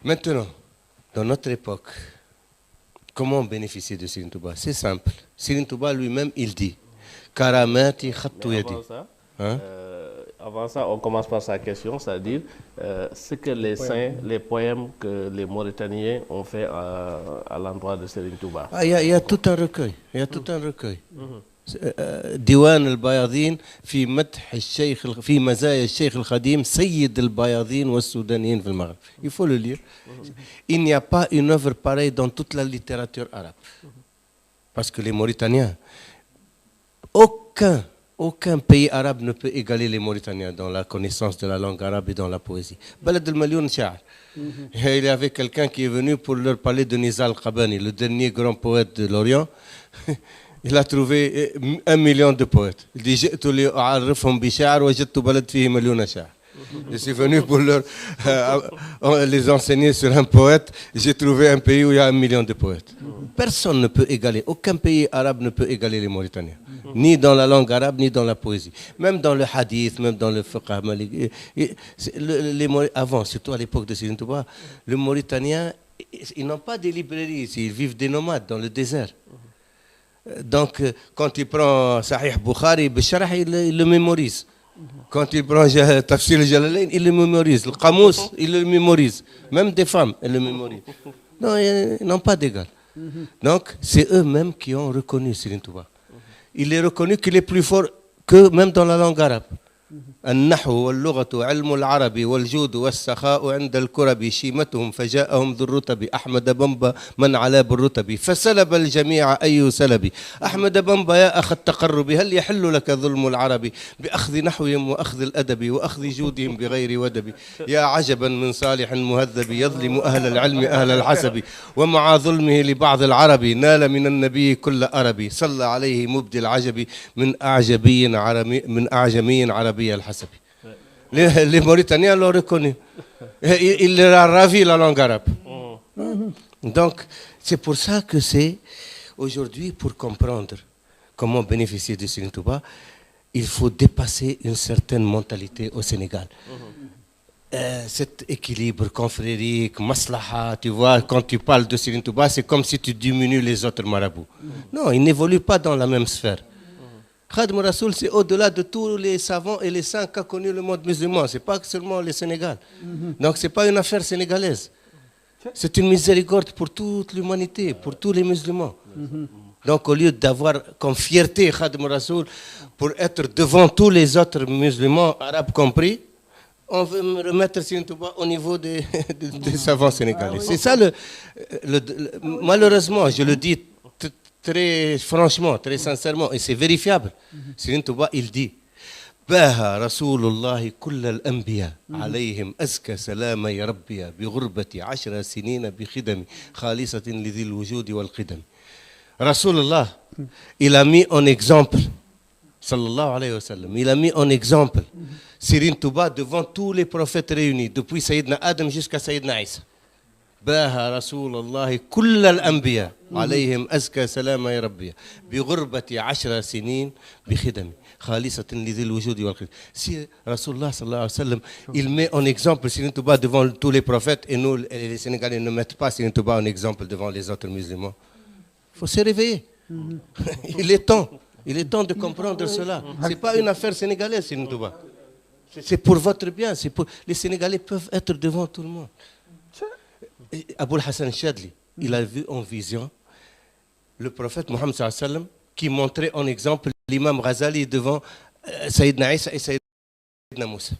Maintenant, dans notre époque, comment bénéficier de Serigne Touba? C'est simple. Serigne Touba lui-même, il dit Karamati khattu yadi. Avant ça, on commence par sa question, c'est-à-dire ce que les saints, les poèmes que les Mauritaniens ont fait à l'endroit de Serigne Touba. Il y a tout un recueil. Il y a tout un recueil. ديوان البياضين في مدح الشيخ في مزايا الشيخ الخديم سيد البياضين والسودانيين في المغرب. Il faut le lire. Il n'y a pas une œuvre pareille dans toute la littérature arabe. Parce que les Mauritaniens, aucun pays arabe ne peut égaler les Mauritaniens dans la connaissance de la langue arabe et dans la poésie. Balad al-Malioun Sha'ar. Il y avait quelqu'un qui est venu pour leur parler de Nizar al-Qabani, le dernier grand poète de l'Orient. Il a trouvé 1 million de poètes. Il dit جئت لأعرفهم بشعر وجدت بلد فيه مليون شعر. Je suis venu pour les enseigner sur un poète. J'ai trouvé un pays où il y a 1 million de poètes. Personne ne peut égaler, aucun pays arabe ne peut égaler les Mauritaniens. Ni dans la langue arabe, ni dans la poésie. Même dans le hadith, même dans le fiqh maliki. Avant, surtout à l'époque de Serigne Touba, les Mauritaniens, ils n'ont pas de librairies ici. Ils vivent des nomades dans le désert. Donc, quand il prend Sahih Bukhari, il le mémorise. Quand il prend Tafsir al-Jalalayn, il le mémorise. Le Qamous, il le mémorise. Même des femmes, elles le mémorisent. Non, ils n'ont pas d'égal. Donc, c'est eux-mêmes qui ont reconnu Serigne Touba. Il est reconnu qu'il est plus fort que même dans la langue arabe. النحو واللغة علم العربي والجود والسخاء عند الكرب شيمتهم فجاءهم ذو الرتب أحمد بمبا من علا بالرتب فسلب الجميع أي سلبي أحمد بمبا يا أخ التقرب هل يحل لك ظلم العرب بأخذ نحوهم وأخذ الأدب وأخذ جودهم بغير ودب يا عجبا من صالح مهذب يظلم أهل العلم أهل الحسب ومع ظلمه لبعض العرب نال من النبي كل أربي صلى عليه مبدي العجب من أعجمي عربي الحسب. Les Mauritaniens l'ont reconnu. Il leur a ravi la langue arabe. Donc, c'est pour ça que c'est aujourd'hui, pour comprendre comment bénéficier de Serigne Touba, il faut dépasser une certaine mentalité au Sénégal. Cet équilibre confrérique, maslaha, tu vois, quand tu parles de Serigne Touba, c'est comme si tu diminues les autres marabouts. Non, ils n'évoluent pas dans la même sphère. Khadim Rassoul, c'est au-delà de tous les savants et les saints qu'a connu le monde musulman. Ce n'est pas seulement le Sénégal. Donc, ce n'est pas une affaire sénégalaise. C'est une miséricorde pour toute l'humanité, pour tous les musulmans. Donc, au lieu d'avoir comme fierté Khadim Rassoul pour être devant tous les autres musulmans, arabes compris, on veut me remettre Serigne Touba au niveau des savants sénégalais. C'est ça malheureusement, je le dis très franchement, très sincèrement, et c'est vérifiable. Serigne Touba, il dit باها رسول الله كل الأنبياء عليهم أزكى سلام يا ربي بغربة 10 سنين بخدم خالصة لذي الوجود والقدم. رسول الله, il a mis en exemple, sallallahu alayhi wa sallam, il a mis en exemple Serigne Touba devant tous les prophètes réunis, depuis Sayyidina Adam jusqu'à Sayyidina Isa. باها رسول الله كل الأنبياء عليهم أزكى سلام يا ربي بغربة 10 سنين بخدمي خالصة لذي الوجود والقدم. Si Rasulullah sallallahu alayhi wa sallam, il met en exemple Serigne Touba devant tous les prophètes et nous, les Sénégalais, ne mettent pas Serigne Touba en exemple devant les autres musulmans. Il faut se réveiller. Il est temps de comprendre cela. Ce n'est pas une affaire sénégalaise, Serigne Touba. C'est pour votre bien. Les Sénégalais peuvent être devant tout le monde. Aboul Hassan Chadli, il a vu en vision le prophète Mohammed sallallahu alayhi wa sallam qui montrait en exemple l'imam Ghazali devant Sayyidina Isa et Sayyidina Moussa.